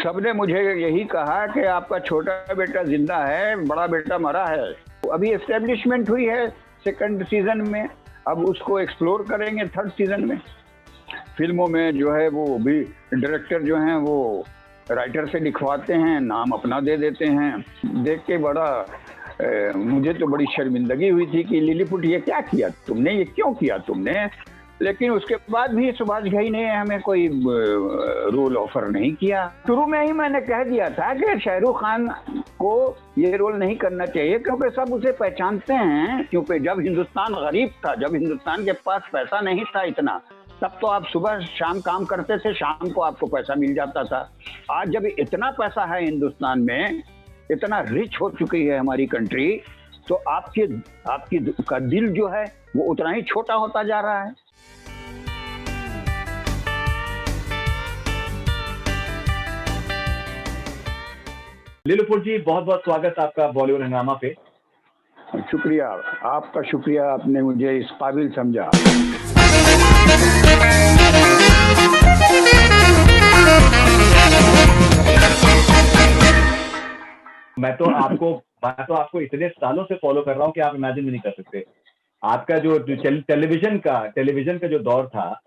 सबने मुझे यही कहा कि आपका छोटा बेटा जिंदा है, बड़ा बेटा मरा है। अभी एस्टेब्लिशमेंट हुई है सेकंड सीजन में, अब उसको एक्सप्लोर करेंगे थर्ड सीजन में। फिल्मों में जो है वो भी डायरेक्टर जो हैं वो राइटर से लिखवाते हैं, नाम अपना दे देते हैं। देख के बड़ा मुझे तो बड़ी शर्मिंदगी हुई थी कि लिलीपुट ये क्या किया तुमने, ये क्यों किया तुमने। लेकिन उसके बाद भी सुभाष घई ने हमें कोई रोल ऑफर नहीं किया। शुरू में ही मैंने कह दिया था कि शाहरुख खान को ये रोल नहीं करना चाहिए, क्योंकि सब उसे पहचानते हैं। क्योंकि जब हिंदुस्तान गरीब था, जब हिंदुस्तान के पास पैसा नहीं था इतना, तब तो आप सुबह शाम काम करते थे, शाम को आपको पैसा मिल जाता था। आज जब इतना पैसा है हिंदुस्तान में, इतना रिच हो चुकी है हमारी कंट्री, तो आपकी का दिल जो है वो उतना ही छोटा होता जा रहा है। लिलीपुट जी, बहुत बहुत स्वागत आपका बॉलीवुड हंगामा पे। शुक्रिया, आपका शुक्रिया, आपने मुझे इस काबिल समझा। मैं तो आपको इतने सालों से फॉलो कर रहा हूँ कि आप इमेजिन भी नहीं कर सकते। आपका जो टेलीविजन का जो दौर था,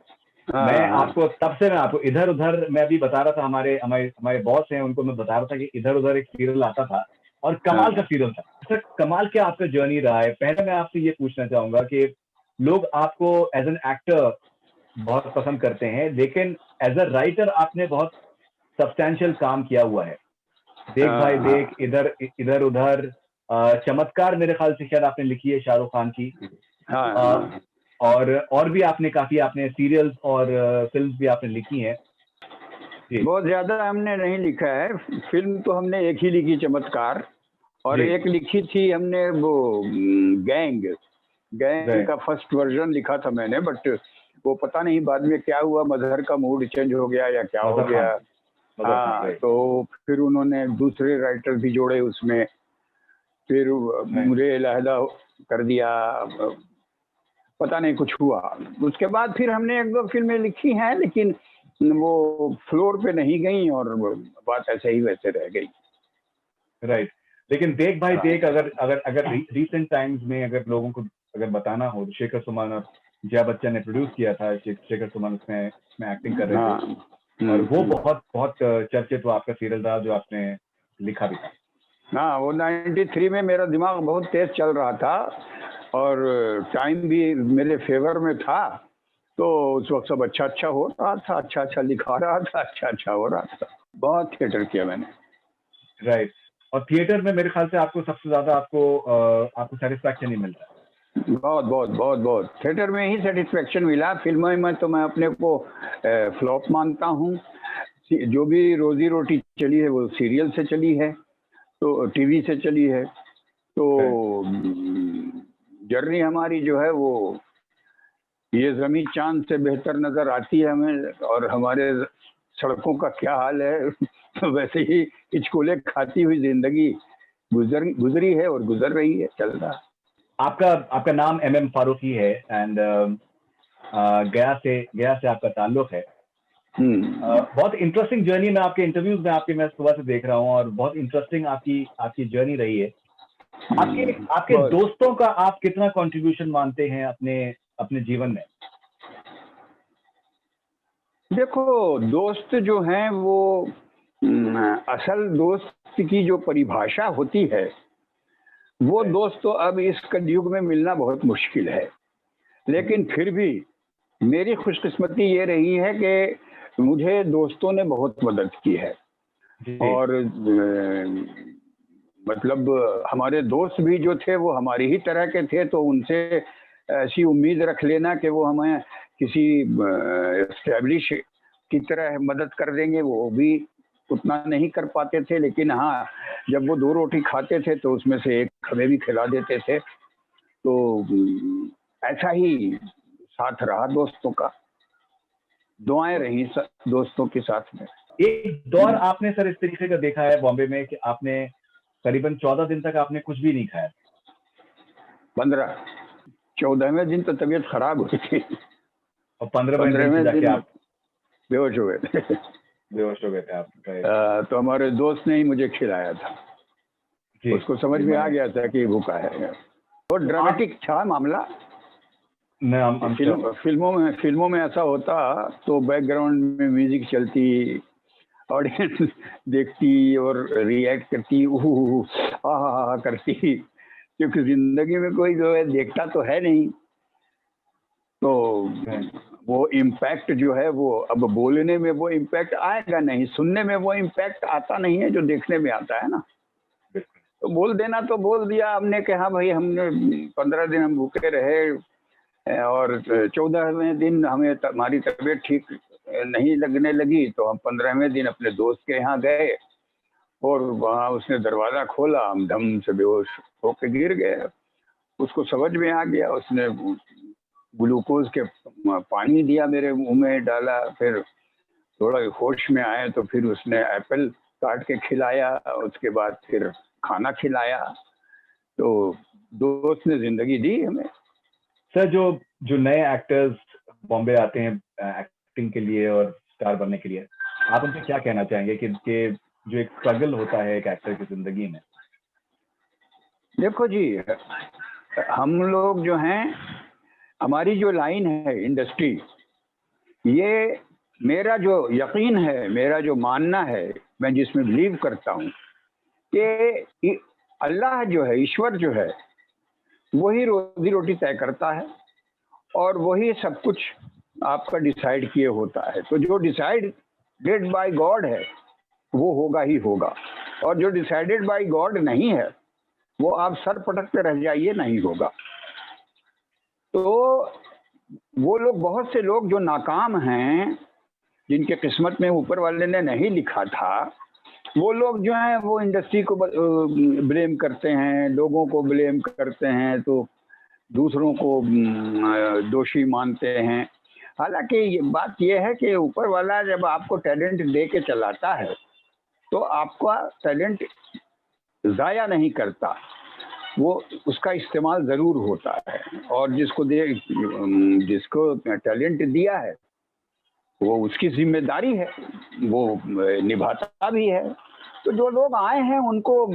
मैं आपको इधर उधर, मैं अभी बता रहा था, हमारे बॉस हैं, उनको मैं बता रहा था कि इधर उधर एक सीरियल आता था और कमाल का सीरियल था। सर, कमाल क्या आपका जर्नी रहा है। पहले मैं आपसे ये पूछना चाहूंगा कि लोग आपको एज एन एक्टर बहुत पसंद करते हैं, लेकिन एज अ राइटर आपने बहुत सब्सटैंशियल काम किया हुआ है। देख भाई देख, इधर उधर, चमत्कार मेरे ख्याल से शायद आपने लिखी है शाहरुख खान की। और भी आपने सीरियल्स और फिल्म्स भी आपने लिखी हैं। बहुत ज्यादा हमने नहीं लिखा है। फिल्म तो हमने एक ही लिखी, चमत्कार, और एक लिखी थी हमने वो गैंग का फर्स्ट वर्जन लिखा था मैंने, बट वो पता नहीं बाद में क्या हुआ, मजहर का मूड चेंज हो गया या क्या हो गया। हाँ, तो फिर उन्होंने दूसरे राइटर भी जोड़े उसमें, फिर मुझे अलहदा कर दिया, पता नहीं कुछ हुआ। उसके बाद फिर हमने एक दो फिल्में लिखी हैं, लेकिन वो फ्लोर पे नहीं गई और बात ऐसे ही वैसे रह गई। राइट। लेकिन देख भाई देख, अगर रिसेंट टाइम्स में अगर लोगों को अगर बताना हो, शेखर सुमन और जया बच्चन ने प्रोड्यूस किया था। शेखर सुमन उसमें एक्टिंग कर रहे थे, और वो बहुत बहुत चर्चित हुआ आपका सीरियल रहा, जो आपने लिखा भी था। हाँ, वो 93 में मेरा दिमाग बहुत तेज चल रहा था और टाइम भी मेरे फेवर में था, तो उस वक्त सब अच्छा हो रहा था, अच्छा लिखा रहा था, अच्छा हो रहा था। बहुत थिएटर किया मैंने। राइट। और थिएटर में मेरे ख्याल से आपको सबसे ज्यादा आपको सेटिस्फैक्शन ही मिलता है। बहुत बहुत बहुत बहुत थिएटर में ही सेटिस्फेक्शन मिला। फिल्मों में तो मैं अपने को फ्लॉप मानता हूँ। जो भी रोजी रोटी चली है वो सीरियल से चली है, तो टीवी से चली है। तो जर्नी हमारी जो है वो ये जमीन चांद से बेहतर नजर आती है हमें, और हमारे सड़कों का क्या हाल है वैसे ही हिचकोले खाती हुई जिंदगी गुजरी है और गुजर रही है, चल रहा है। आपका नाम MM फारूकी है, एंड गया से आपका ताल्लुक है। बहुत इंटरेस्टिंग जर्नी में आपके इंटरव्यूज में मैं सुबह से देख रहा हूँ, और बहुत इंटरेस्टिंग आपकी जर्नी रही है। आपके दोस्तों का आप कितना कंट्रीब्यूशन मानते हैं अपने जीवन में? देखो, दोस्त जो हैं वो असल दोस्त की जो परिभाषा होती है, वो दोस्त तो अब इस कलयुग में मिलना बहुत मुश्किल है। लेकिन फिर भी मेरी खुशकिस्मती ये रही है कि मुझे दोस्तों ने बहुत मदद की है। और मतलब हमारे दोस्त भी जो थे वो हमारी ही तरह के थे, तो उनसे ऐसी उम्मीद रख लेना कि वो हमें किसी एस्टैब्लिश की तरह मदद कर देंगे, वो भी उतना नहीं कर पाते थे। लेकिन हाँ, जब वो 2 रोटी खाते थे तो उसमें से एक हमें भी खिला देते थे। तो ऐसा ही साथ रहा दोस्तों का, दुआएं रही दोस्तों के साथ में। एक दौर आपने सर इस तरीके का देखा है बॉम्बे में कि आपने करीबन 14 दिन तक आपने कुछ भी नहीं खाया। 14वें दिन तो तबीयत खराब हुई थी, और 15वें दिन जाके आप बेहोश हो गए। बेहोश हो गए थे आप? तो हमारे दोस्त ने ही मुझे खिलाया था। जी, उसको समझ में आ गया था कि भूखा है। बहुत ड्रामेटिक था मामला। फिल्मों में ऐसा होता तो बैकग्राउंड में म्यूजिक चलती, ऑडियंस देखती और रिएक्ट करती, आहा करती, क्योंकि जिंदगी में कोई जो है देखता तो है नहीं, तो वो इम्पैक्ट जो है वो अब बोलने में वो इम्पैक्ट आएगा नहीं, सुनने में वो इम्पैक्ट आता नहीं है जो देखने में आता है ना। तो बोल देना तो बोल दिया हमने कि हाँ भाई, हमने 15 दिन हम भूखे रहे और 14वें दिन हमें हमारी तबीयत ठीक नहीं लगने लगी, तो हम 15वें दिन अपने दोस्त के यहाँ गए और वहाँ उसने दरवाज़ा खोला, हम धम से बेहोश होके गिर गए। उसको समझ में आ गया, उसने ग्लूकोज के पानी दिया, मेरे मुंह में डाला, फिर थोड़ा होश में आए तो फिर उसने एप्पल काट के खिलाया, उसके बाद फिर खाना खिलाया। तो दोस्त ने जिंदगी दी हमें। सर, जो नए एक्टर्स बॉम्बे आते हैं एक्टिंग के लिए और स्टार बनने के लिए, आप उनसे क्या कहना चाहेंगे कि जो एक स्ट्रगल होता है एक एक्टर की जिंदगी में? देखो जी, हम लोग जो हैं, हमारी जो लाइन है इंडस्ट्री, ये मेरा जो यकीन है, मेरा जो मानना है, मैं जिसमें बिलीव करता हूँ कि अल्लाह जो है, ईश्वर जो है, वही रोजी रोटी तय करता है और वही सब कुछ आपका डिसाइड किए होता है। तो जो डिसाइडेड बाय गॉड है वो होगा ही होगा, और जो डिसाइडेड बाय गॉड नहीं है वो आप सर पटकते रह जाइए, नहीं होगा। तो वो लोग, बहुत से लोग जो नाकाम हैं, जिनके किस्मत में ऊपर वाले ने नहीं लिखा था, वो लोग जो हैं वो इंडस्ट्री को ब्लेम करते हैं, लोगों को ब्लेम करते हैं, तो दूसरों को दोषी मानते हैं। हालांकि ये बात ये है कि ऊपर वाला जब आपको टैलेंट दे के चलाता है तो आपका टैलेंट ज़ाया नहीं करता, वो उसका इस्तेमाल ज़रूर होता है, और जिसको टैलेंट दिया है वो उसकी जिम्मेदारी है, वो निभाता भी है। तो जो लोग आए हैं उनको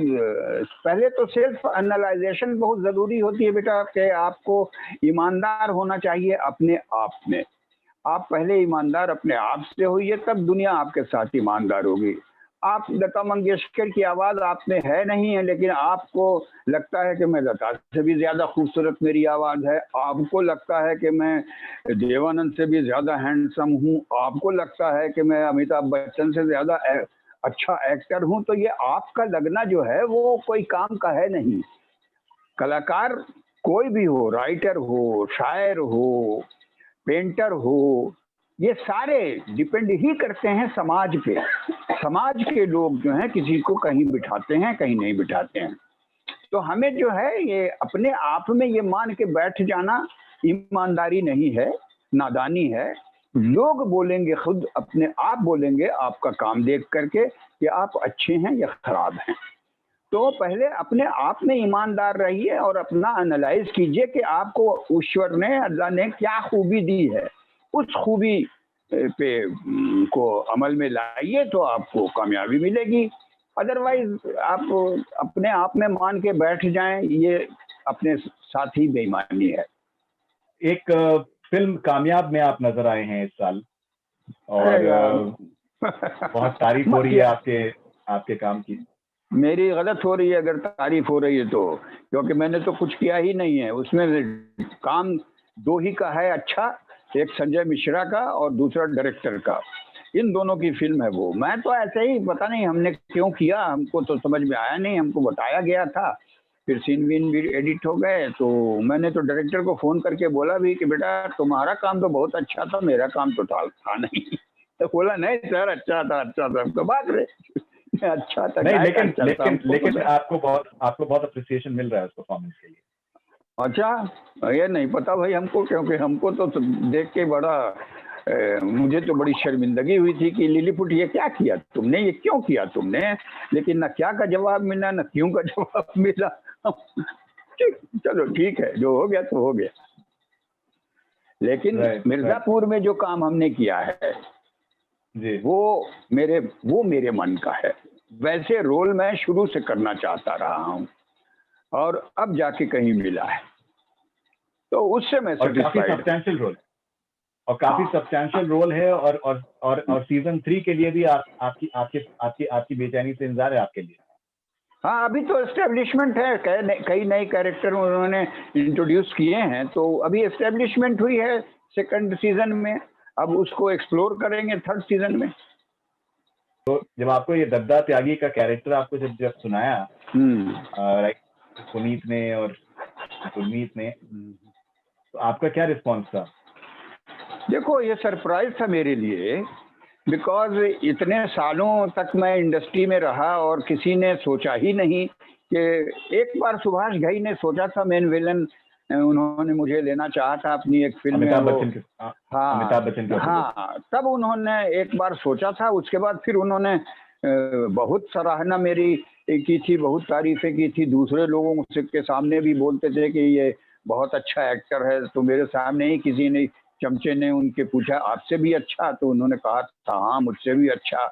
पहले तो सेल्फ एनालाइजेशन बहुत ज़रूरी होती है बेटा, कि आपको ईमानदार होना चाहिए अपने आप में। आप पहले ईमानदार अपने आप से होइए, तब दुनिया आपके साथ ईमानदार होगी। आप लता मंगेशकर की आवाज़ आप में है नहीं है, लेकिन आपको लगता है कि मैं लता से भी ज़्यादा खूबसूरत मेरी आवाज़ है, आपको लगता है कि मैं देवानंद से भी ज़्यादा हैंडसम हूँ, आपको लगता है कि मैं अमिताभ बच्चन से ज़्यादा अच्छा एक्टर हूँ, तो ये आपका लगना जो है वो कोई काम का है नहीं। कलाकार कोई भी हो, राइटर हो, शायर हो, पेंटर हो, ये सारे डिपेंड ही करते हैं समाज पे। समाज के लोग जो हैं किसी को कहीं बिठाते हैं, कहीं नहीं बिठाते हैं। तो हमें जो है ये अपने आप में ये मान के बैठ जाना ईमानदारी नहीं है, नादानी है। लोग बोलेंगे, खुद अपने आप बोलेंगे आपका काम देख करके कि आप अच्छे हैं या खराब हैं। तो पहले अपने आप में ईमानदार रहिए और अपना एनालाइज कीजिए कि आपको ईश्वर ने, अल्लाह ने क्या खूबी दी है, उस खूबी पे को अमल में लाइए तो आपको कामयाबी मिलेगी। अदरवाइज आप अपने आप में मान के बैठ जाएं, ये अपने साथ ही बेईमानी है। एक फिल्म कामयाब में आप नजर आए हैं इस साल, और बहुत तारीफ हो रही है आपके काम की। मेरी गलत हो रही है अगर तारीफ हो रही है तो, क्योंकि मैंने तो कुछ किया ही नहीं है। उसमें काम दो ही का है अच्छा, एक संजय मिश्रा का और दूसरा डायरेक्टर का, इन दोनों की फिल्म है वो। मैं तो ऐसे ही, पता नहीं हमने क्यों किया, हमको तो समझ में आया नहीं, हमको बताया गया था, फिर सीन वीन भी एडिट हो गए। तो मैंने तो डायरेक्टर को फ़ोन करके बोला भी कि बेटा तुम्हारा काम तो बहुत अच्छा था, मेरा काम तो था नहीं। तो बोला नहीं सर, अच्छा था, तो बात रहे अच्छा था नहीं, लेकिन आपको बहुत अप्रिसिएशन मिल रहा है उस परफॉर्मेंस के लिए। अच्छा, ये नहीं पता भाई हमको, क्योंकि हमको तो देख के बड़ा मुझे तो बड़ी शर्मिंदगी हुई थी कि लिलीपुट ये क्या किया तुमने, ये क्यों किया तुमने, लेकिन ना क्या का जवाब मिला, ना क्यों का जवाब मिला। चलो ठीक है, जो हो गया तो हो गया। लेकिन मिर्जापुर में जो काम हमने किया है जी। वो मेरे मन का है। वैसे रोल मैं शुरू से करना चाहता रहा हूँ और अब जाके कहीं मिला है, तो उससे मैं और काफी सेटिस्फाइड हूँ। सब्सटैंशियल रोल, और काफी हाँ, सब्सटैंशियल रोल है, और सीजन 3 के लिए भी आपकी आपकी आपकी आपकी बेचैनी से इंतजार है आपके लिए। हाँ, अभी तो एस्टेब्लिशमेंट है, कई नए कैरेक्टर उन्होंने इंट्रोड्यूस किए हैं, तो अभी एस्टेब्लिशमेंट हुई है सेकंड सीजन में। अब उसको एक्सप्लोर करेंगे थर्ड सीजन में। तो जब आपको ये दद्दा त्यागी का कैरेक्टर आपको जब जब सुनाया, हम्म। राइट, पुनीत ने और गुरमीत ने, तो आपका क्या रिस्पॉन्स था? देखो, ये सरप्राइज था मेरे लिए, बिकॉज इतने सालों तक मैं इंडस्ट्री में रहा और किसी ने सोचा ही नहीं कि एक बार सुभाष घई ने सोचा था मेन विलन, उन्होंने मुझे लेना चाहा था अपनी एक फिल्म में, अमिताभ वो बच्चन के, हाँ अमिताभ बच्चन के opposite। हाँ, तब उन्होंने एक बार सोचा था। उसके बाद फिर उन्होंने बहुत सराहना मेरी की थी, बहुत तारीफें की थी, दूसरे लोगों के सामने भी बोलते थे कि ये बहुत अच्छा एक्टर है। तो मेरे सामने ही किसी ने, चमचे ने उनके पूछा आपसे भी अच्छा, तो उन्होंने कहा था हाँ मुझसे भी अच्छा।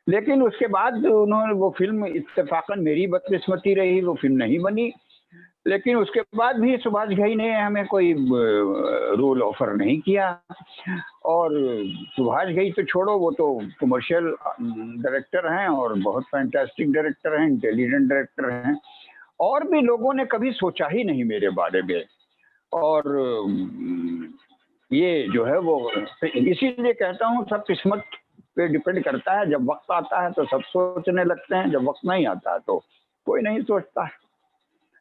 लेकिन उसके बाद उन्होंने वो फिल्म, इत्तेफाकन मेरी बदकिस्मती रही, वो फिल्म नहीं बनी। लेकिन उसके बाद भी सुभाष घई ने हमें कोई रोल ऑफर नहीं किया। और सुभाष घई तो छोड़ो, वो तो कमर्शियल डायरेक्टर हैं और बहुत फैंटास्टिक डायरेक्टर हैं, इंटेलिजेंट डायरेक्टर हैं। और भी लोगों ने कभी सोचा ही नहीं मेरे बारे में। और ये जो है वो, इसीलिए कहता हूँ सब किस्मत पे डिपेंड करता है। जब वक्त आता है तो सब सोचने लगते हैं, जब वक्त नहीं आता है तो कोई नहीं सोचता है।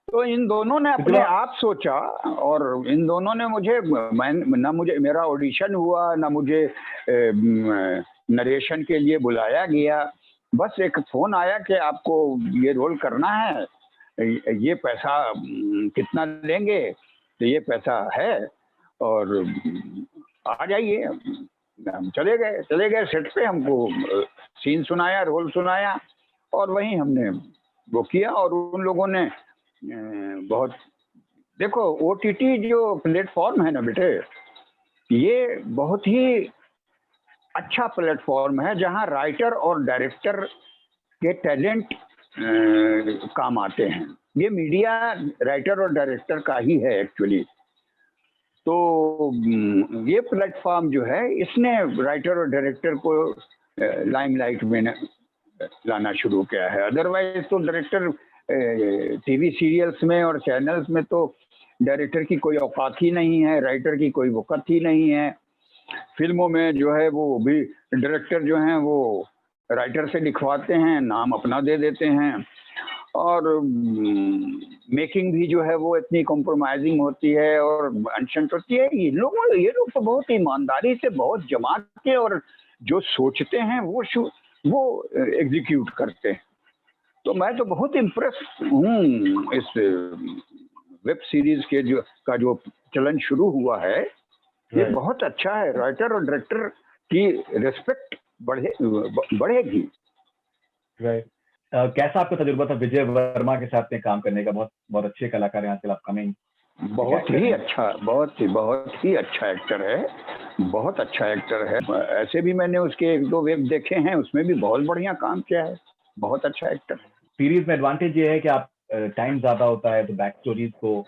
तो इन दोनों ने तो जब अपने आप सोचा, और इन दोनों ने मुझे, मैं ना, मुझे मेरा ऑडिशन हुआ ना, मुझे नरेशन के लिए बुलाया गया। बस एक फोन आया कि आपको ये रोल करना है, ये पैसा कितना लेंगे, तो ये पैसा है और आ जाइए। हम चले गए सेट पे, हमको सीन सुनाया, रोल सुनाया, और वहीं हमने वो किया। और उन लोगों ने बहुत, देखो ओटीटी जो प्लेटफॉर्म है ना बेटे, ये बहुत ही अच्छा प्लेटफॉर्म है, जहां राइटर और डायरेक्टर के टैलेंट काम आते हैं। ये मीडिया राइटर और डायरेक्टर का ही है एक्चुअली। तो ये प्लेटफॉर्म जो है, इसने राइटर और डायरेक्टर को लाइमलाइट में लाना शुरू किया है। अदरवाइज तो डायरेक्टर टीवी सीरियल्स में और चैनल्स में तो डायरेक्टर की कोई औकात ही नहीं है, राइटर की कोई वक़्त ही नहीं है। फिल्मों में जो है वो भी डायरेक्टर जो हैं वो राइटर से लिखवाते हैं, नाम अपना दे देते हैं। और मेकिंग भी जो है वो इतनी कॉम्प्रोमाइजिंग होती है और अनशंट होती है। ये लोग तो बहुत ईमानदारी से, बहुत जमा के, और जो सोचते हैं वो एग्जीक्यूट करते हैं। तो मैं तो बहुत इम्प्रेस हूँ इस वेब सीरीज के जो चलन शुरू हुआ है। ये बहुत अच्छा है। राइटर और डायरेक्टर की रिस्पेक्ट बढ़ेगी। राइट। कैसा आपका तजुर्बा था विजय वर्मा के साथ में काम करने का? बहुत बहुत अच्छे कलाकार हैं आजकल, अपकमिंग बहुत ही अच्छा, बहुत ही अच्छा एक्टर है, बहुत अच्छा एक्टर है। ऐसे भी मैंने उसके एक दो वेब देखे हैं, उसमें भी बहुत बढ़िया काम किया है। बहुत अच्छा एक्टर है। सीरीज में एडवांटेज ये है कि आप टाइम ज्यादा होता है तो बैक स्टोरीज को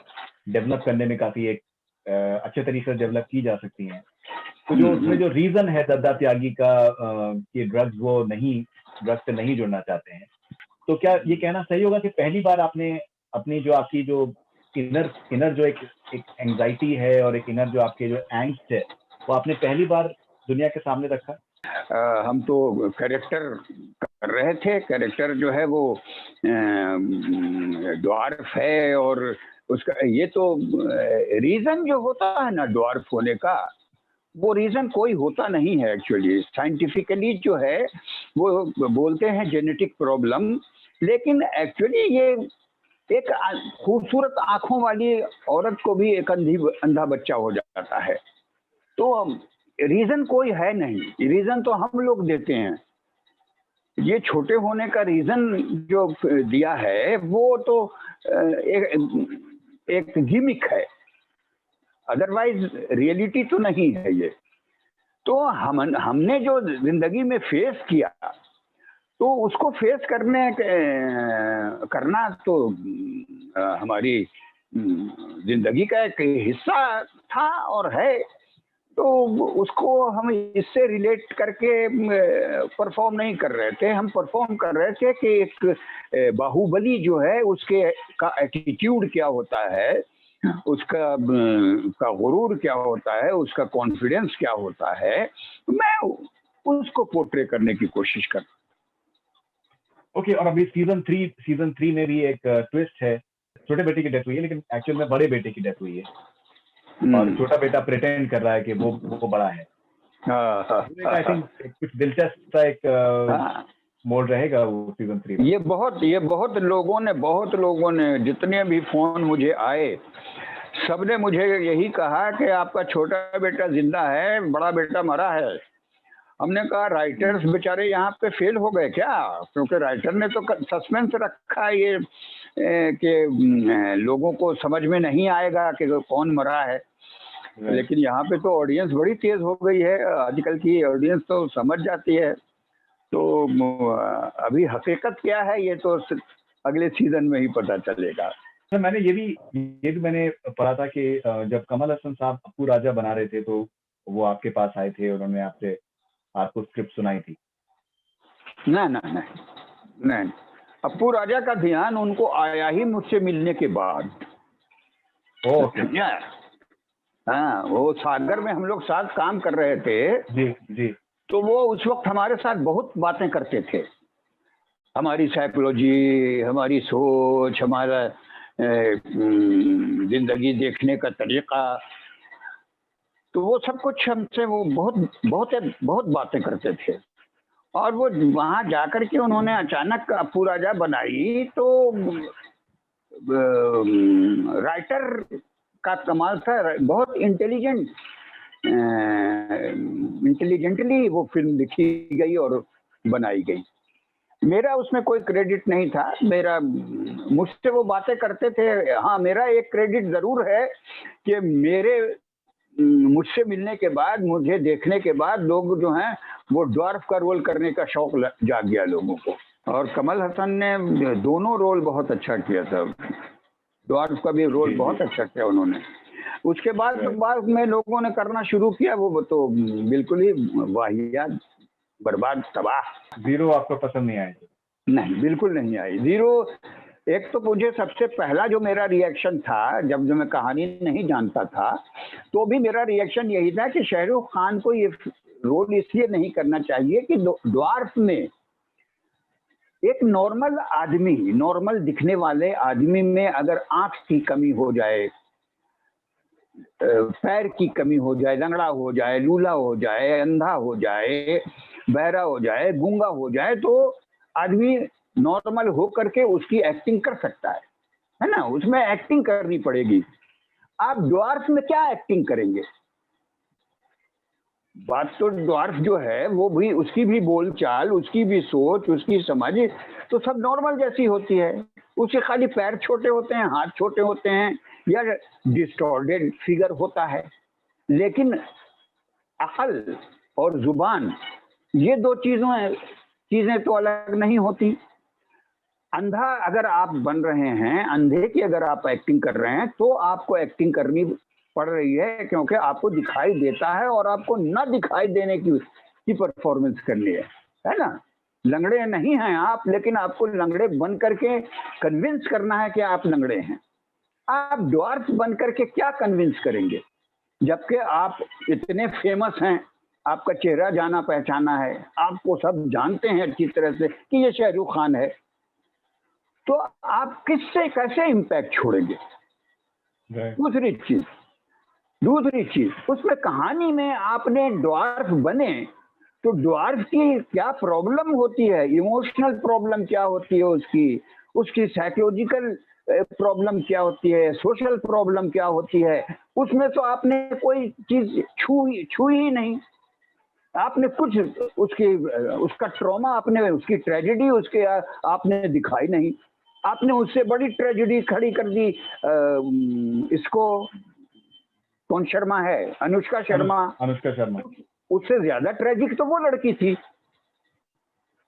डेवलप करने में काफी एक अच्छे तरीके से डेवलप की जा सकती हैं। तो जो उसमें जो रीजन है दद्दा त्यागी का कि ड्रग्स से नहीं जुड़ना चाहते हैं, तो क्या ये कहना सही होगा कि पहली बार आपने अपनी जो आपकी जो इनर जो एक एंजाइटी है और एक इनर जो आपके जो एंग्स्ट है, वो आपने पहली बार दुनिया के सामने रखा? हम तो कैरेक्टर कर रहे थे। कैरेक्टर जो है वो ड्वार्फ है, और उसका ये तो रीजन जो होता है ना ड्वार्फ होने का, वो रीजन कोई होता नहीं है एक्चुअली। साइंटिफिकली जो है वो बोलते हैं जेनेटिक प्रॉब्लम, लेकिन एक्चुअली ये एक खूबसूरत आंखों वाली औरत को भी एक अंधा बच्चा हो जाता है। तो रीजन कोई है नहीं, रीजन तो हम लोग देते हैं। ये छोटे होने का रीजन जो दिया है वो तो एक गिमिक है, अदरवाइज रियलिटी तो नहीं है ये। तो हमने जो जिंदगी में फेस किया, तो उसको फेस करना तो हमारी जिंदगी का एक हिस्सा था और है। तो उसको हम इससे रिलेट करके परफॉर्म नहीं कर रहे थे, हम परफॉर्म कर रहे थे कि एक बाहुबली जो है उसके का एटीट्यूड क्या होता है, उसका का गुरूर क्या होता है, उसका कॉन्फिडेंस क्या होता है, मैं उसको पोर्ट्रे करने की कोशिश कर। ओके, और अभी सीजन थ्री में भी एक ट्विस्ट है। छोटे बेटे की डेथ हुई है, लेकिन एक्चुअल में बड़े बेटे की डेथ हुई है और छोटा बेटा प्रिटेंड कर रहा है कि वो बड़ा है। आई थिंक कुछ दिलचस्प सा एक मोड रहेगा वो सीजन 3 में। ये बहुत लोगों ने जितने भी फोन मुझे आए, सबने मुझे यही कहा कि आपका छोटा बेटा जिंदा है, बड़ा बेटा मरा है। हमने कहा राइटर्स बेचारे यहाँ पे फेल हो गए क्या? क्योंकि राइटर ने तो सस्पेंस रखा है ये कि लोगों को समझ में नहीं आएगा कि कौन मरा है। लेकिन यहाँ पे तो ऑडियंस बड़ी तेज हो गई है, आजकल की ऑडियंस तो समझ जाती है। तो अभी हकीकत क्या है ये तो अगले सीजन में ही पता चलेगा। तो मैंने ये भी मैंने पढ़ा था कि जब कमल हसन साहब अप्पू राजा बना रहे थे तो वो आपके पास आए थे, उन्होंने आपको स्क्रिप्ट सुनाई थी? नहीं, अप्पू राजा का ध्यान उनको आया ही मुझसे मिलने के बाद। हाँ, वो सागर में हम लोग साथ काम कर रहे थे। जी। तो वो उस वक्त हमारे साथ बहुत बातें करते थे, हमारी साइकोलॉजी, हमारी सोच, हमारा जिंदगी देखने का तरीका, तो वो सब कुछ हमसे वो बहुत बातें करते थे। और वो वहां जाकर के उन्होंने अचानक अप्पू राजा बनाई तो राइटर का कमाल था, बहुत इंटेलिजेंटली वो फिल्म लिखी गई और बनाई गई। मेरा उसमें कोई क्रेडिट नहीं था, मुझसे वो बातें करते थे। हाँ, मेरा एक क्रेडिट जरूर है कि मुझसे मिलने के बाद, मुझे देखने के बाद लोग जो हैं वो ड्वार्फ का रोल करने का शौक जाग गया लोगों को। और कमल हसन ने दोनों रोल बहुत अच्छा किया था, ड्वार्फ का भी रोल बहुत अच्छा किया उन्होंने। उसके बाद में लोगों ने करना शुरू किया, वो तो बिल्कुल ही वाहियात, बर्बाद, तबाह। जीरो आपको पसंद नहीं आई? नहीं, बिल्कुल नहीं आई जीरो। एक तो मुझे सबसे पहला जो मेरा रिएक्शन था, जब मैं कहानी नहीं जानता था, तो भी मेरा रिएक्शन यही था कि शाहरुख खान को ये रोल इसलिए नहीं करना चाहिए कि ड्वार्फ में एक नॉर्मल आदमी, नॉर्मल दिखने वाले आदमी में अगर आंख की कमी हो जाए, पैर की कमी हो जाए, लंगड़ा हो जाए, लूला हो जाए, अंधा हो जाए, बहरा हो जाए, गूंगा हो जाए, तो आदमी नॉर्मल हो करके उसकी एक्टिंग कर सकता है ना? उसमें एक्टिंग करनी पड़ेगी। आप ड्वार्फ में क्या एक्टिंग करेंगे? बात तो ड्वार्फ जो है वो भी, उसकी भी बोलचाल, उसकी भी सोच, उसकी समझ तो सब नॉर्मल जैसी होती है। उसके खाली पैर छोटे होते हैं, हाथ छोटे होते हैं या डिस्टॉर्टेड फिगर होता है। लेकिन अकल और जुबान, ये दो चीजें तो अलग नहीं होती। अंधा अगर आप बन रहे हैं, अंधे की अगर आप एक्टिंग कर रहे हैं, तो आपको एक्टिंग करनी पड़ रही है, क्योंकि आपको दिखाई देता है और आपको न दिखाई देने की परफॉर्मेंस करनी है ना? लंगड़े नहीं हैं आप, लेकिन आपको लंगड़े बन करके कन्विंस करना है कि आप लंगड़े हैं। आप ड्वार्फ बन करके क्या कन्विंस करेंगे, जबकि आप इतने फेमस हैं, आपका चेहरा जाना पहचाना है, आपको सब जानते हैं अच्छी तरह से कि ये शाहरुख खान है, तो आप किससे कैसे इम्पैक्ट छोड़ेंगे? दूसरी चीज उसमें कहानी में आपने ड्वार्फ बने तो ड्वार्फ की क्या प्रॉब्लम होती है, इमोशनल प्रॉब्लम क्या होती है, उसकी साइकोलॉजिकल प्रॉब्लम क्या होती है, सोशल प्रॉब्लम क्या होती है, उसमें तो आपने कोई चीज छू ही नहीं। आपने कुछ उसका ट्रॉमा, आपने उसकी ट्रेजेडी आपने दिखाई नहीं। आपने उससे बड़ी ट्रेजेडी खड़ी कर दी। इसको कौन शर्मा है, अनुष्का शर्मा उससे ज्यादा ट्रेजिक तो वो लड़की थी,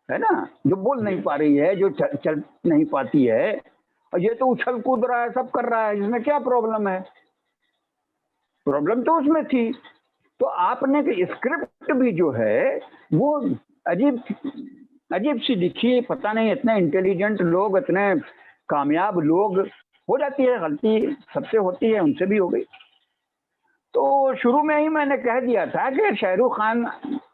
है ना, जो बोल नहीं पा रही है, जो चल नहीं पाती है, और ये तो उछल कूद रहा है, सब कर रहा है, इसमें क्या प्रॉब्लम है? प्रॉब्लम तो उसमें थी। तो आपने स्क्रिप्ट भी जो है वो अजीब अजीब सी लिखी, पता नहीं, इतने इंटेलिजेंट लोग, इतने कामयाब लोग, हो जाती है गलती, सबसे होती है, उनसे भी हो गई। तो शुरू में ही मैंने कह दिया था कि शाहरुख खान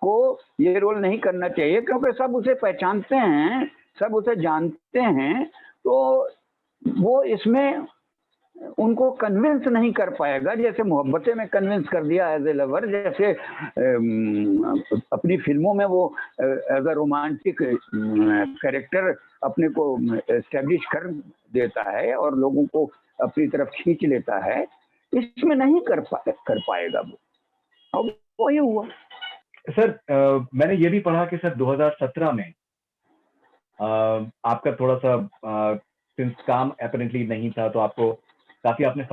को ये रोल नहीं करना चाहिए, क्योंकि सब उसे पहचानते हैं, सब उसे जानते हैं, तो वो इसमें उनको कन्विंस नहीं कर पाएगा, जैसे मोहब्बतें में कन्विंस कर दिया एज ए लवर, जैसे अपनी फिल्मों में वो एज अ रोमांटिक कैरेक्टर अपने को एस्टेब्लिश कर देता है और लोगों को अपनी तरफ खींच लेता है, इसमें नहीं कर पाएगा वो, और वही हुआ। सर मैंने ये भी पढ़ा कि सर 2017 में आपका थोड़ा सा सिंस काम अपेरेंटली नहीं था, तो आपको काफी आपने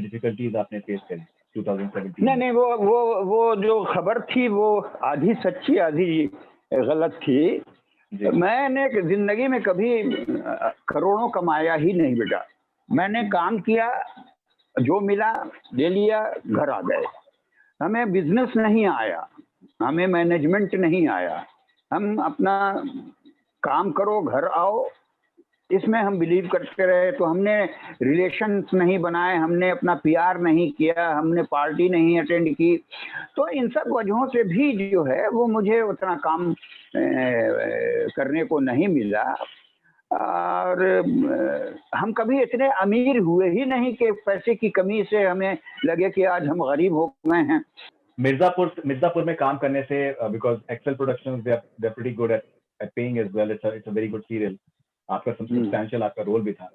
डिफिकल्टीज आपने फेस करी 2017। नहीं, वो जो खबर थी वो आधी सच्ची आधी गलत थी। मैंने जिंदगी में कभी करोड़ों कमाया ही नहीं बेटा। मैंने काम किया, जो मिला ले लिया, घर आ गए। हमें बिजनेस नहीं आया, हमें मैनेजमेंट नहीं आया, हम अपना काम करो घर आओ, इसमें हम बिलीव करते रहे। तो हमने रिलेशंस नहीं बनाए, हमने अपना पीआर नहीं किया, हमने पार्टी नहीं अटेंड की। तो इन सब वजहों से भी जो है वो मुझे उतना काम करने को नहीं मिला। और हम कभी इतने अमीर हुए ही नहीं कि पैसे की कमी से हमें लगे कि आज हम गरीब हो गए हैं। मिर्जापुर में काम करने से, because Excel Productions they are pretty good at paying as well, it's a very good serial, आपका सब्सटैंशियल आपका रोल भी था,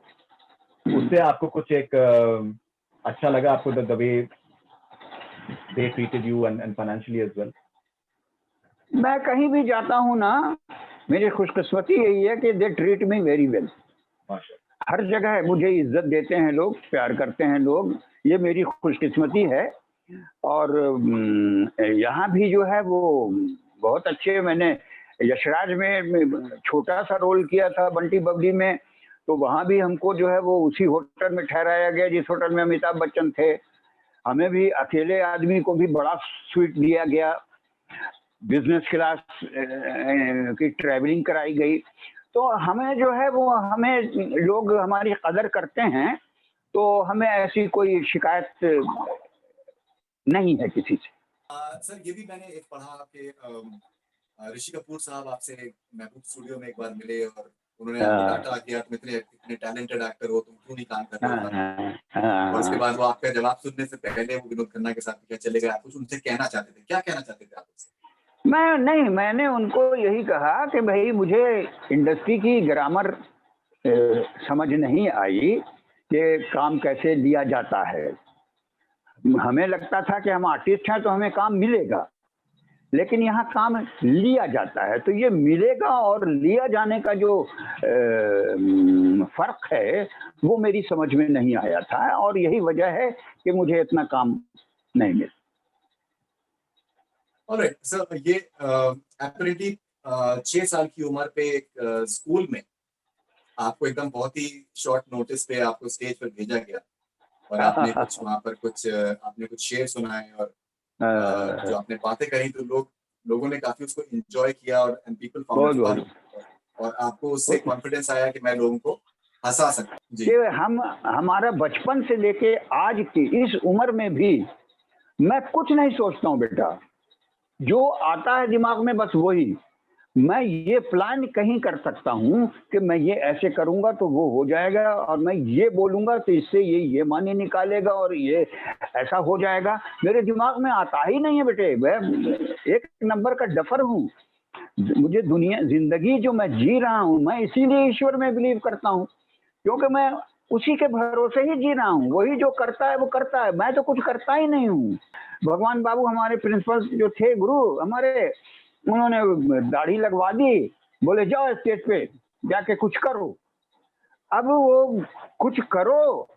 उससे आपको कुछ एक अच्छा लगा आपको, the way they treated you and financially as well? मैं कहीं भी जाता हूँ ना, मेरी खुशकिस्मती यही है कि they treat me very well. हर जगह मुझे इज्जत देते हैं लोग, प्यार करते हैं लोग, ये मेरी खुशकिस्मती है। और यहाँ भी जो है वो बहुत अच्छे, मैंने यशराज में छोटा सा रोल किया था बंटी बबली में, तो वहाँ भी हमको जो है वो उसी होटल में ठहराया गया जिस होटल में अमिताभ बच्चन थे। हमें भी अकेले आदमी को भी बड़ा स्वीट दिया गया, बिजनेस क्लास की ट्रैवलिंग कराई गई। तो हमें जो है वो, हमें लोग हमारी कदर करते हैं, तो हमें ऐसी कोई शिकायत नहीं है किसी से। सर ये भी मैंने एक पढ़ा कि ऋषि कपूर साहब आपसे महबूब स्टूडियो में एक बार मिले और उन्होंने आपको डांटा कि आप इतने टैलेंटेड एक्टर हो, तुम क्यों नहीं काम कर रहे हो। और उसके बाद वो आपका जवाब सुनने से पहले वो विनोद खन्ना के साथ क्या चले गए, आप कुछ उनसे कहना चाहते थे, क्या कहना चाहते थे आप उनसे? मैंने उनको यही कहा कि भाई मुझे इंडस्ट्री की ग्रामर समझ नहीं आई कि काम कैसे लिया जाता है। हमें लगता था कि हम आर्टिस्ट हैं तो हमें काम मिलेगा, लेकिन यहाँ काम लिया जाता है। तो ये मिलेगा और लिया जाने का जो फर्क है वो मेरी समझ में नहीं आया था, और यही वजह है कि मुझे इतना काम नहीं मिला। ऑलराइट सर, ये एपरेंटली 6 साल की उम्र पे एक स्कूल में आपको एकदम बहुत ही शॉर्ट नोटिस पे आपको स्टेज पर भेजा गया और आपने कुछ वहाँ पर आपने कुछ शेर सुनाए और जो आपने बातें कही, तो लोगों ने काफी उसको एंजॉय किया और पीपल फाउंड फन, और आपको उससे कॉन्फिडेंस आया कि मैं लोगों को हंसा सकता हूं। जी, हमारा बचपन से लेके आज की इस उम्र में भी मैं कुछ नहीं सोचता हूँ बेटा, जो आता है दिमाग में बस वही। मैं ये प्लान कहीं कर सकता हूँ कि मैं ये ऐसे करूंगा तो वो हो जाएगा, और मैं ये बोलूंगा तो इससे ये माने निकालेगा और ये ऐसा हो जाएगा। मेरे दिमाग में आता ही नहीं है बेटे, मैं एक नंबर का डफर हूँ। मुझे जिंदगी जो मैं जी रहा हूँ, मैं इसीलिए ईश्वर में बिलीव करता हूँ, क्योंकि मैं उसी के भरोसे ही जी रहा हूँ। वही जो करता है वो करता है, मैं तो कुछ करता ही नहीं हूँ। भगवान बाबू हमारे प्रिंसिपल जो थे, गुरु हमारे, उन्होंने दाढ़ी लगवा दी, बोले जाओ स्टेज पे जाके कुछ करो। अब वो कुछ करो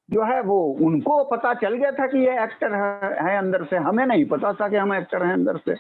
जो है वो उनको पता चल गया था कि ये एक्टर है अंदर से, हमें नहीं पता था कि हम एक्टर हैं अंदर से।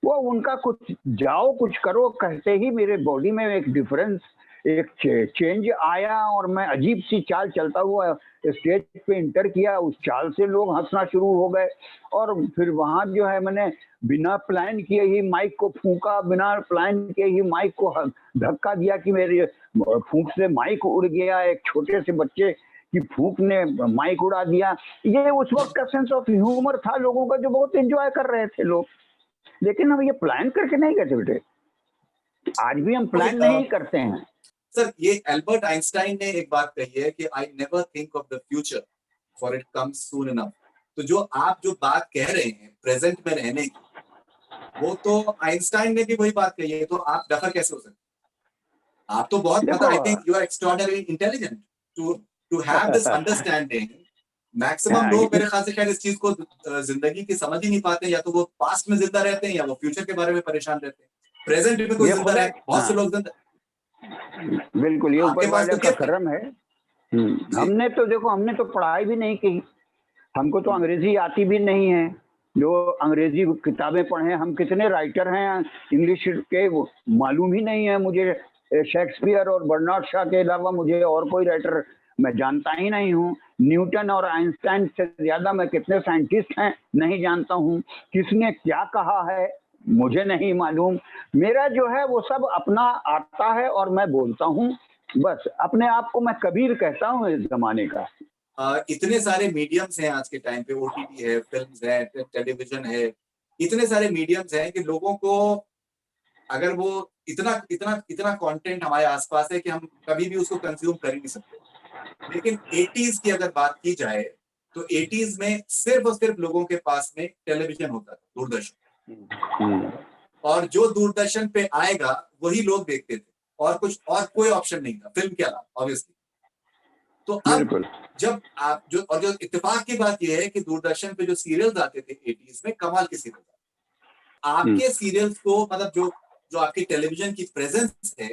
वो उनका कुछ जाओ कुछ करो कहते ही मेरे बॉडी में एक डिफरेंस, एक चेंज आया और मैं अजीब सी चाल चलता हुआ स्टेज पे इंटर किया। उस चाल से लोग हंसना शुरू हो गए और फिर वहां जो है मैंने बिना प्लान किए ही माइक को फूंका, बिना प्लान किए ही माइक को धक्का दिया कि मेरे फूंक से माइक उड़ गया। एक छोटे से बच्चे की फूंक ने माइक उड़ा दिया। ये उस वक्त का सेंस ऑफ ह्यूमर था लोगों का, जो बहुत एंजॉय कर रहे थे लोग। लेकिन हम ये प्लान करके नहीं गए थे बेटे, आज भी हम प्लान नहीं करते हैं। सर, ये एल्बर्ट आइंस्टाइन ने एक बात कही है कि I never think of the future for it comes soon enough. तो जो आप जो बात कह रहे हैं प्रेजेंट में रहने की, वो तो आइंस्टाइन ने भी वही बात कही है, तो आप डफर कैसे हो सकते? आप तो बहुत मतलब I think you are extraordinary intelligent to have this understanding. Maximum लोग मेरे ख्याल से शायद इस चीज को जिंदगी की समझ ही नहीं पाते, या तो वो पास्ट में जिंदा रहते हैं या वो फ्यूचर के बारे में परेशान रहते हैं। प्रेजेंट में कोई जिंदा रहे, बहुत से लोग जिंदा। बिल्कुल, ये ऊपर वाले का करम है। हमने तो देखो, हमने तो पढ़ाई भी नहीं की, हमको तो अंग्रेजी आती भी नहीं है। जो अंग्रेजी किताबें पढ़े, हम कितने राइटर हैं इंग्लिश के वो मालूम ही नहीं है मुझे। शेक्सपियर और बर्नार्ड शॉ के अलावा मुझे और कोई राइटर मैं जानता ही नहीं हूँ। न्यूटन और आइंस्टाइन से ज्यादा मैं कितने साइंटिस्ट हैं नहीं जानता हूँ। किसने क्या कहा है मुझे नहीं मालूम। मेरा जो है वो सब अपना आता है और मैं बोलता हूँ, बस अपने आप को मैं कबीर कहता हूँ इस जमाने का। इतने सारे मीडियम्स हैं आज के टाइम पे, ओटीटी है, फिल्म्स है, टेलीविजन है, इतने सारे मीडियम्स हैं कि लोगों को अगर वो इतना इतना इतना कंटेंट हमारे आसपास है कि हम कभी भी उसको कंज्यूम कर ही नहीं सकते। लेकिन 80s की अगर बात की जाए तो 80s में सिर्फ और सिर्फ लोगों के पास में टेलीविजन होता था, दूरदर्शन, और जो दूरदर्शन पे आएगा वही लोग देखते थे, और कोई ऑप्शन नहीं था फिल्म के अलावा, ऑब्वियसली। तो अब जब आप जो इत्तेफाक की बात यह है कि दूरदर्शन पे जो सीरियल्स आते थे 80s में, कमाल के सीरियल्स, आपके सीरियल्स को मतलब जो आपकी टेलीविजन की प्रेजेंस है,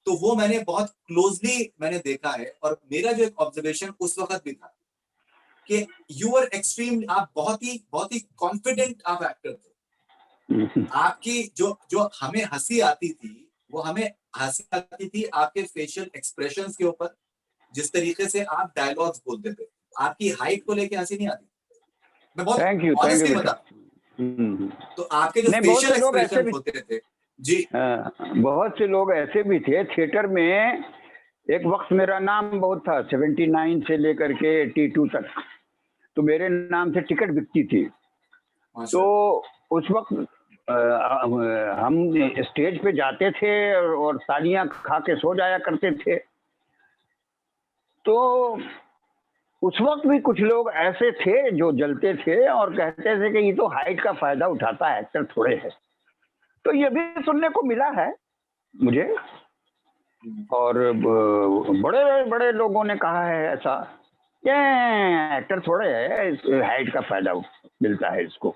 तो वो मैंने बहुत क्लोजली मैंने देखा है। और मेरा जो एक ऑब्जर्वेशन उस वक्त भी था कि यू आर एक्सट्रीम, आप बहुत ही कॉन्फिडेंट आप एक्टर थे। आपकी जो हमें हंसी आती थी, वो हमें हंसी आती थी आपके फेशियल एक्सप्रेशंस के ऊपर, जिस तरीके से आप डायलॉग्स बोलते थे। आपकी हाइट को लेके हंसी नहीं आती। मैं बहुत ऑनेस्टली बता, तो आपके जो फेशियल एक्सप्रेशन होते थे जी, बहुत से लोग ऐसे भी थे थिएटर में। एक वक्त मेरा नाम बहुत था, 79 से लेकर के 82 तक, तो मेरे नाम से टिकट बिकती थी। तो उस वक्त हम स्टेज पे जाते थे और तालियां खा के सो जाया करते थे। तो उस वक्त भी कुछ लोग ऐसे थे जो जलते थे और कहते थे कि ये तो हाइट का फायदा उठाता है, एक्टर थोड़े है। तो ये भी सुनने को मिला है मुझे, और बड़े बड़े लोगों ने कहा है ऐसा, क्या एक्टर थोड़े है, हाइट का फायदा मिलता है इसको।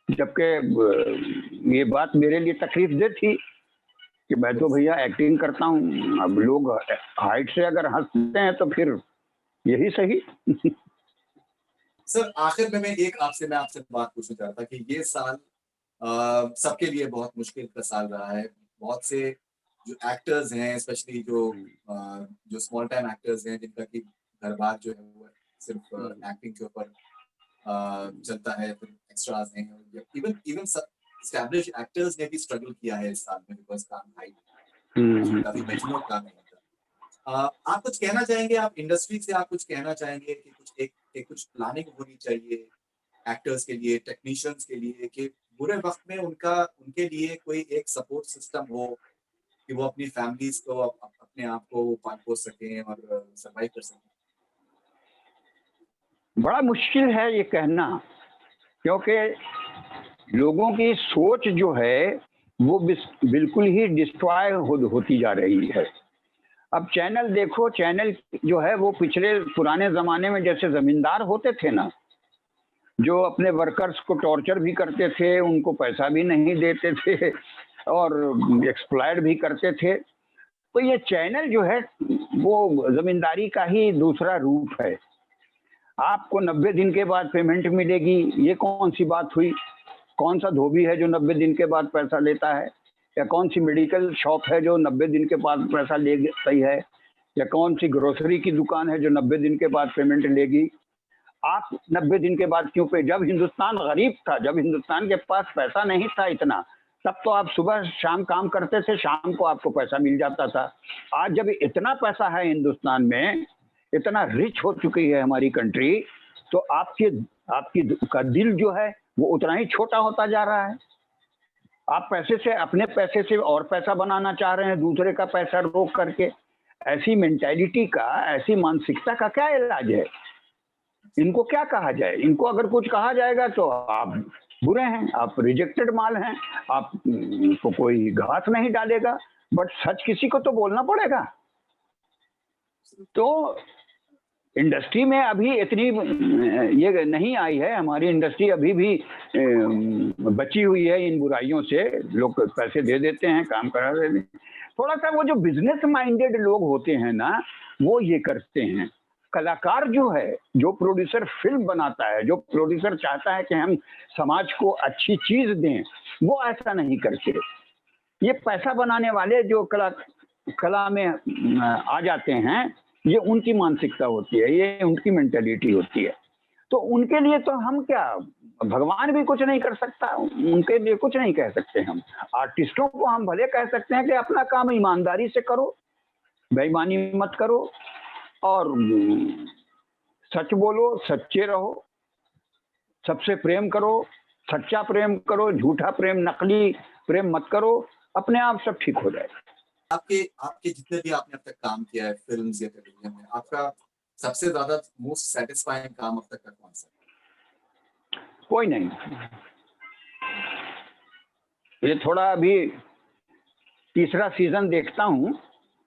जबकि ये बात मेरे लिए तकलीफ दे थी कि मैं तो भैया एक्टिंग करता हूँ। अब लोग हाइट से अगर हंसते हैं तो फिर यही सही। सर, आखिर में मैं आपसे बात पूछना चाहता कि ये साल सबके लिए बहुत मुश्किल का साल रहा है। बहुत से जो एक्टर्स हैं, स्पेशली जो स्मॉल टाइम एक्टर्स हैं, जिनका कि घर बार जो है वो सिर्फ एक्टिंग के ऊपर चलता है, फिर एक्स्ट्रास हैं, इवन एस्टैब्लिश्ड एक्टर्स ने भी स्ट्रगल किया है इस साल में, बिकॉज काम काफी मेहनत काम नहीं था। आप कुछ कहना चाहेंगे, आप इंडस्ट्री से आप कुछ कहना चाहेंगे कि कुछ प्लानिंग होनी चाहिए एक्टर्स के लिए, टेक्नीशियंस के लिए, कि बुरे वक्त में उनके लिए कोई एक सपोर्ट सिस्टम हो कि वो अपनी फैमिलीज को, अपने आप को पाल पोस सकें और सर्वाइव कर सकें? बड़ा मुश्किल है ये कहना, क्योंकि लोगों की सोच जो है वो बिल्कुल ही डिस्ट्रॉय होती जा रही है। अब चैनल देखो, चैनल जो है वो पिछले पुराने जमाने में जैसे जमींदार होते थे ना, जो अपने वर्कर्स को टॉर्चर भी करते थे, उनको पैसा भी नहीं देते थे और एक्सप्लॉयट भी करते थे। तो ये चैनल जो है वो जमींदारी का ही दूसरा रूप है। आपको 90 दिन के बाद पेमेंट मिलेगी, ये कौन सी बात हुई? कौन सा धोबी है जो 90 दिन के बाद पैसा लेता है? या कौन सी मेडिकल शॉप है जो 90 दिन के बाद पैसा ले गई है? या कौन सी ग्रोसरी की दुकान है जो 90 दिन के बाद पेमेंट लेगी? आप 90 दिन के बाद क्यों पे? जब हिंदुस्तान गरीब था, जब हिंदुस्तान के पास पैसा नहीं था इतना, तब तो आप सुबह शाम काम करते थे, शाम को आपको पैसा मिल जाता था। आज जब इतना पैसा है हिंदुस्तान में, इतना रिच हो चुकी है हमारी कंट्री, तो आपकी का दिल जो है वो उतना ही छोटा होता जा रहा है। आप पैसे से, अपने पैसे से और पैसा बनाना चाह रहे हैं, दूसरे का पैसा रोक करके। ऐसी मेंटालिटी का, ऐसी मानसिकता का क्या इलाज है? इनको क्या कहा जाए? इनको अगर कुछ कहा जाएगा तो आप बुरे हैं, आप रिजेक्टेड माल हैं, आपको कोई घास नहीं डालेगा, बट सच किसी को तो बोलना पड़ेगा। तो इंडस्ट्री में अभी इतनी ये नहीं आई है, हमारी इंडस्ट्री अभी भी बची हुई है इन बुराइयों से। लोग पैसे दे देते हैं, काम करा देते हैं। थोड़ा सा वो जो बिजनेस माइंडेड लोग होते हैं ना, वो ये करते हैं। कलाकार जो है, जो प्रोड्यूसर फिल्म बनाता है, जो प्रोड्यूसर चाहता है कि हम समाज को अच्छी चीज दें, वो ऐसा नहीं करते। ये पैसा बनाने वाले जो कला में आ जाते हैं, ये उनकी मानसिकता होती है, ये उनकी मेंटालिटी होती है। तो उनके लिए तो हम क्या, भगवान भी कुछ नहीं कर सकता, उनके लिए कुछ नहीं कह सकते हम। आर्टिस्टों को हम भले कह सकते हैं कि अपना काम ईमानदारी से करो, बेईमानी मत करो, और सच बोलो, सच्चे रहो, सबसे प्रेम करो, सच्चा प्रेम करो, झूठा प्रेम, नकली प्रेम मत करो, अपने आप सब ठीक हो जाएगा। आपके जितने भी आपने अब तक काम किया है फिल्म्स या टेलीविजन में, आपका सबसे ज्यादा मोस्ट सेटिस्फाइंग काम अब तक का कौन सा? कोई नहीं। ये थोड़ा अभी तीसरा सीजन देखता हूँ,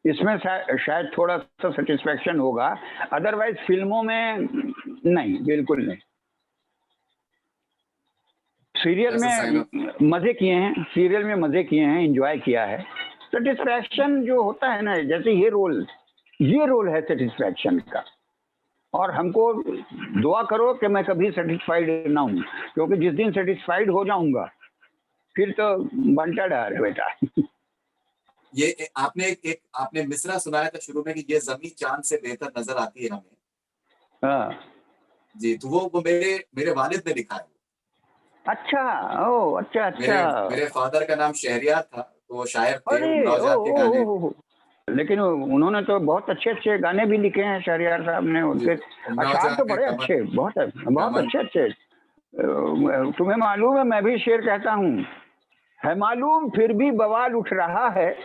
इसमें शायद थोड़ा सा सेटिस्फेक्शन होगा, अदरवाइज फिल्मों में नहीं, बिल्कुल नहीं। सीरियल में मजे किए हैं, सीरियल में मजे किए हैं, एंजॉय किया है। सेटिस्फैक्शन जो होता है ना, जैसे ये रोल है सेटिस्फैक्शन का। और हमको दुआ करो कि मैं कभी सेटिस्फाइड ना हूँ, क्योंकि जिस दिन सेटिस्फाइड हो जाऊंगा फिर तो बंटा डर है बेटा। ये आपने मिसरा सुनाया था शुरू में कि ये जमीन चांद से बेहतर नजर आती है हमें। हाँ जी, तो वो मेरे वालिद ने लिखा है। अच्छा, ओ अच्छा। मेरे फादर का नाम शहरियार था, तो वो शायर थे, अरे के गाने। लेकिन उन्होंने तो बहुत अच्छे गाने भी लिखे हैं शहरियार साहब ने, उनके अशार तो बड़े अच्छे, बहुत अच्छे। तुम्हें मालूम है, मैं भी शेर कहता हूँ, है मालूम फिर भी बवाल उठ रहा है,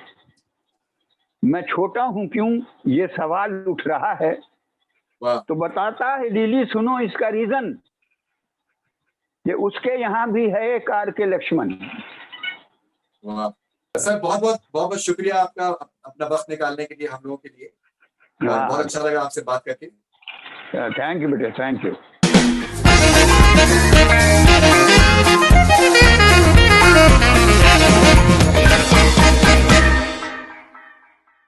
मैं छोटा हूँ क्यों ये सवाल उठ रहा है। तो बताता है लीली, सुनो इसका रीजन, ये उसके यहाँ भी है कार के लक्ष्मण। सर बहुत शुक्रिया आपका अपना वक्त निकालने के लिए हम लोगों के लिए। बहुत अच्छा लगा आपसे बात करके। थैंक यू बेटे, थैंक यू।